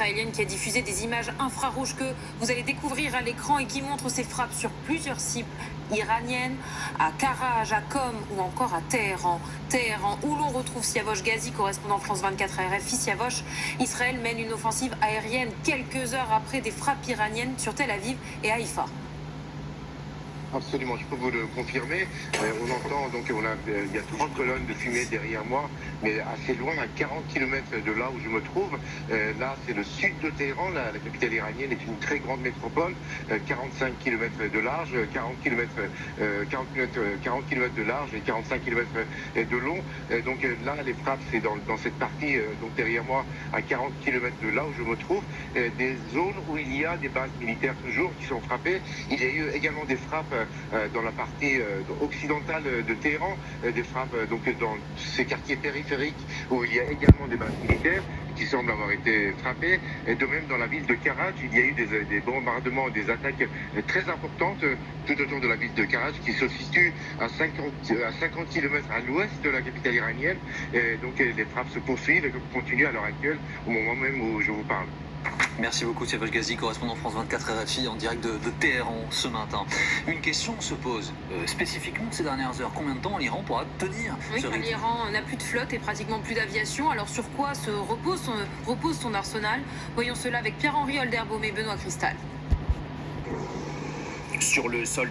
israélienne qui a diffusé des images infrarouges que vous allez découvrir à l'écran et qui montrent ses frappes sur plusieurs cibles iraniennes, à Karaj, à Qom ou encore à Téhéran. Téhéran, où l'on retrouve Siavosh Ghazi, correspondant France 24 à RFI. Siavosh, Israël mène une offensive aérienne quelques heures après des frappes iraniennes sur Tel Aviv et Haïfa. Absolument, je peux vous le confirmer. On entend, donc il y a 30 colonnes de fumée derrière moi, mais assez loin, à 40 km de là où je me trouve. Là, c'est le sud de Téhéran, la capitale iranienne est une très grande métropole, 45 km de large, 40 km de large et 45 km de long. Donc là, les frappes, c'est dans cette partie, donc derrière moi, à 40 km de là où je me trouve, des zones où il y a des bases militaires toujours qui sont frappées. Il y a eu également des frappes dans la partie occidentale de Téhéran, des frappes donc dans ces quartiers périphériques où il y a également des bases militaires qui semblent avoir été frappées. Et de même dans la ville de Karaj, il y a eu des bombardements, des attaques très importantes tout autour de la ville de Karaj qui se situe à 50 km à l'ouest de la capitale iranienne. Et donc les frappes se poursuivent et continuent à l'heure actuelle au moment même où je vous parle. Merci beaucoup Siavosh Ghazi, correspondant France 24 RFI en direct de Téhéran ce matin. Une question se pose spécifiquement ces dernières heures. Combien de temps l'Iran pourra tenir Oui, ce rythme ? l'Iran n'a plus de flotte et pratiquement plus d'aviation. Alors sur quoi repose son arsenal? Voyons cela avec Pierre-Henri Holderbaum et Benoît Cristal. Sur le sol